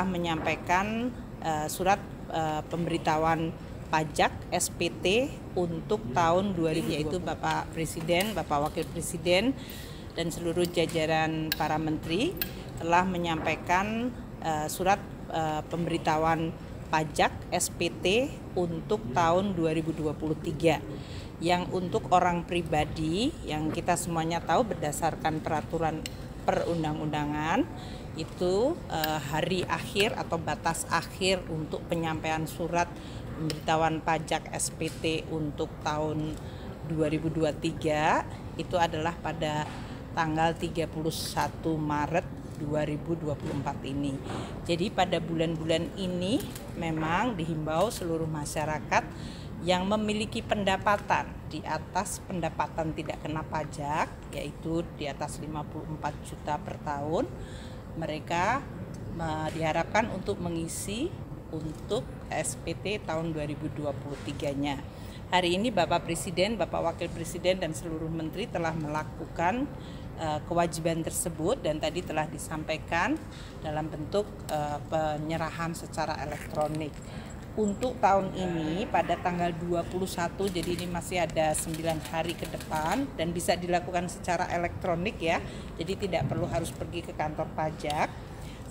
menyampaikan surat pemberitahuan pajak SPT untuk tahun 2020, yaitu Bapak Presiden, Bapak Wakil Presiden, dan seluruh jajaran para menteri telah menyampaikan surat pemberitahuan pajak SPT untuk tahun 2023 yang untuk orang pribadi yang kita semuanya tahu berdasarkan peraturan perundang-undangan itu hari akhir atau batas akhir untuk penyampaian surat pemberitahuan pajak SPT untuk tahun 2023 itu adalah pada tanggal 31 Maret 2024 ini. Jadi pada bulan-bulan ini memang dihimbau seluruh masyarakat yang memiliki pendapatan di atas pendapatan tidak kena pajak, yaitu di atas 54 juta per tahun, mereka diharapkan untuk mengisi untuk SPT tahun 2023-nya. Hari ini Bapak Presiden, Bapak Wakil Presiden, dan seluruh menteri telah melakukan kewajiban tersebut dan tadi telah disampaikan dalam bentuk penyerahan secara elektronik. Untuk tahun ini pada tanggal 21, jadi ini masih ada 9 hari ke depan dan bisa dilakukan secara elektronik ya. Jadi tidak perlu harus pergi ke kantor pajak.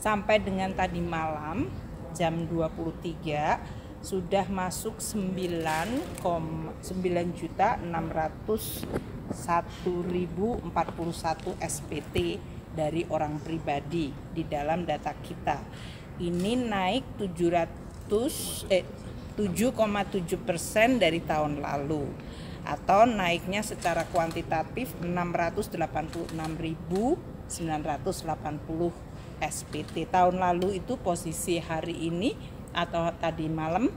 Sampai dengan tadi malam jam 23 sudah masuk 9.601.041 SPT dari orang pribadi di dalam data kita. Ini naik 7,7% dari tahun lalu, atau naiknya secara kuantitatif 686.980 SPT. Tahun lalu itu posisi hari ini atau tadi malam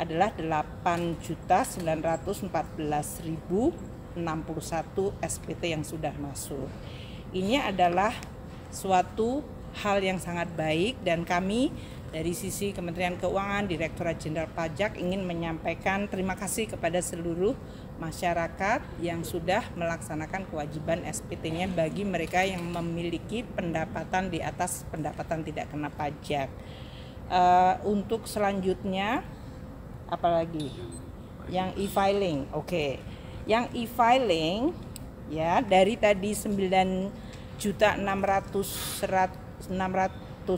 adalah 8.914.061 SPT yang sudah masuk. Ini adalah suatu hal yang sangat baik dan kami dari sisi Kementerian Keuangan, Direktorat Jenderal Pajak ingin menyampaikan terima kasih kepada seluruh masyarakat yang sudah melaksanakan kewajiban SPT-nya bagi mereka yang memiliki pendapatan di atas pendapatan tidak kena pajak. Untuk selanjutnya, apalagi yang e-filing, oke. Yang e-filing ya dari tadi 9.600.141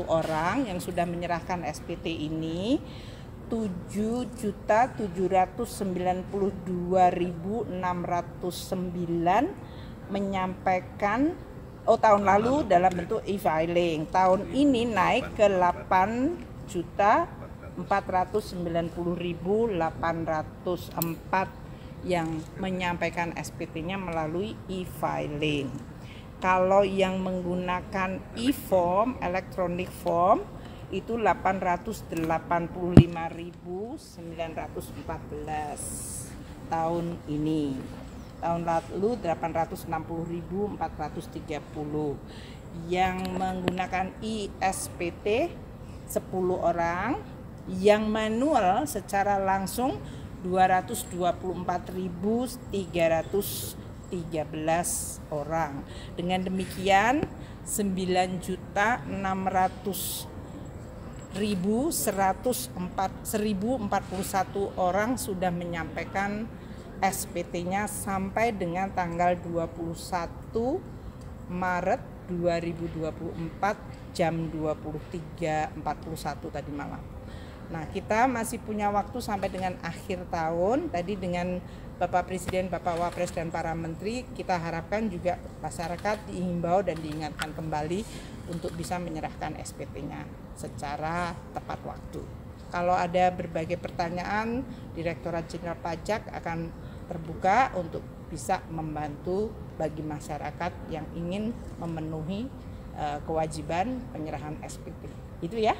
orang yang sudah menyerahkan SPT ini, 7.792.609 menyampaikan tahun lalu dalam bentuk e-filing. Tahun ini naik ke 8.490.804 yang menyampaikan SPT-nya melalui e-filing. Kalau yang menggunakan e-form, electronic form, itu 885.914 tahun ini. Tahun lalu 860.430. Yang menggunakan e-SPT 10 orang, yang manual secara langsung 224.313 orang. Dengan demikian 9.600.141 orang sudah menyampaikan SPT-nya sampai dengan tanggal 21 Maret 2024 jam 23.41 tadi malam. Nah, kita masih punya waktu sampai dengan akhir tahun. Tadi dengan Bapak Presiden, Bapak Wapres, dan para menteri, kita harapkan juga masyarakat dihimbau dan diingatkan kembali untuk bisa menyerahkan SPT-nya secara tepat waktu. Kalau ada berbagai pertanyaan, Direktorat Jenderal Pajak akan terbuka untuk bisa membantu bagi masyarakat yang ingin memenuhi kewajiban penyerahan SPT. Itu ya.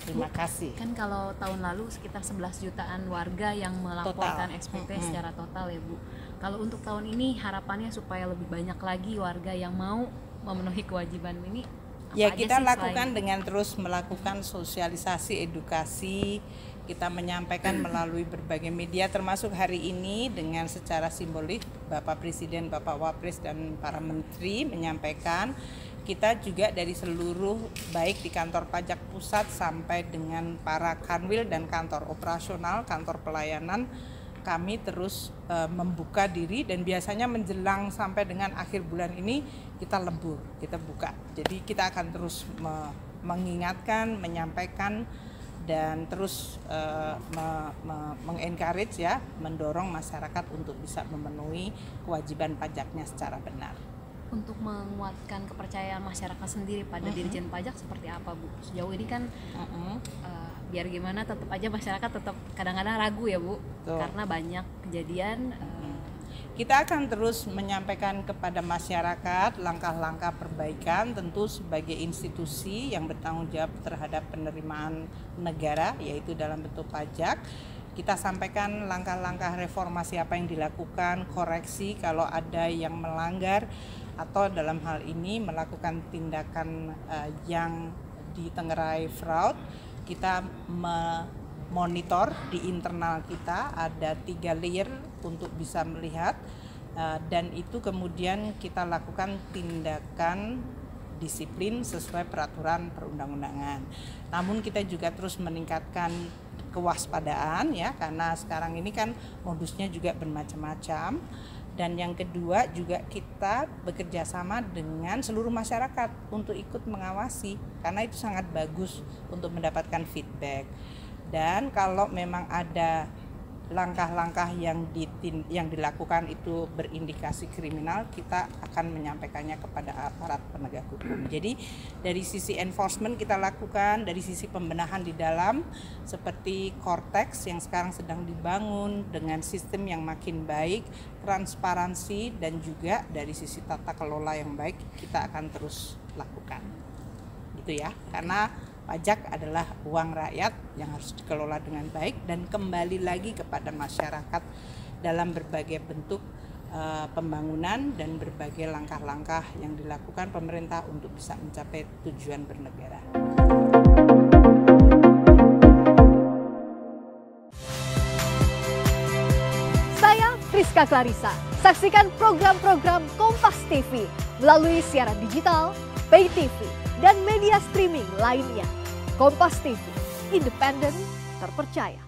Terima kasih. Kan kalau tahun lalu sekitar 11 jutaan warga yang melaporkan SPT secara total ya Bu. Kalau untuk tahun ini harapannya supaya lebih banyak lagi warga yang mau memenuhi kewajiban ini. Ya, kita lakukan dengan terus melakukan sosialisasi, edukasi. Kita menyampaikan melalui berbagai media, termasuk hari ini dengan secara simbolik Bapak Presiden, Bapak Wapres, dan para menteri menyampaikan kita juga dari seluruh baik di kantor pajak pusat sampai dengan para kanwil dan kantor operasional, kantor pelayanan, kami terus membuka diri, dan biasanya menjelang sampai dengan akhir bulan ini kita lembur, kita buka. Jadi kita akan terus mengingatkan, menyampaikan, dan terus mengencourage ya, mendorong masyarakat untuk bisa memenuhi kewajiban pajaknya secara benar. Untuk menguatkan kepercayaan masyarakat sendiri pada Dirjen Pajak seperti apa, Bu? Sejauh ini kan biar gimana tetap aja masyarakat tetap kadang-kadang ragu ya, Bu. Tuh. Karena banyak kejadian. Kita akan terus menyampaikan kepada masyarakat langkah-langkah perbaikan, tentu sebagai institusi yang bertanggung jawab terhadap penerimaan negara, yaitu dalam bentuk pajak. Kita sampaikan langkah-langkah reformasi apa yang dilakukan, koreksi kalau ada yang melanggar, atau dalam hal ini melakukan tindakan yang ditengarai fraud. Kita monitor di internal kita, ada 3 layer untuk bisa melihat, dan itu kemudian kita lakukan tindakan disiplin sesuai peraturan perundang-undangan. Namun kita juga terus meningkatkan kewaspadaan ya, karena sekarang ini kan modusnya juga bermacam-macam. Dan yang kedua juga kita bekerja sama dengan seluruh masyarakat untuk ikut mengawasi, karena itu sangat bagus untuk mendapatkan feedback. Dan kalau memang ada langkah-langkah yang dilakukan itu berindikasi kriminal, kita akan menyampaikannya kepada aparat penegak hukum. Jadi dari sisi enforcement kita lakukan, dari sisi pembenahan di dalam seperti Cortex yang sekarang sedang dibangun dengan sistem yang makin baik, transparansi, dan juga dari sisi tata kelola yang baik kita akan terus lakukan. Gitu ya, karena pajak adalah uang rakyat yang harus dikelola dengan baik dan kembali lagi kepada masyarakat dalam berbagai bentuk pembangunan dan berbagai langkah-langkah yang dilakukan pemerintah untuk bisa mencapai tujuan bernegara. Saya Friska Clarissa. Saksikan program-program Kompas TV melalui siaran digital, pay TV, dan media streaming lainnya. Kompas TV, independen, terpercaya.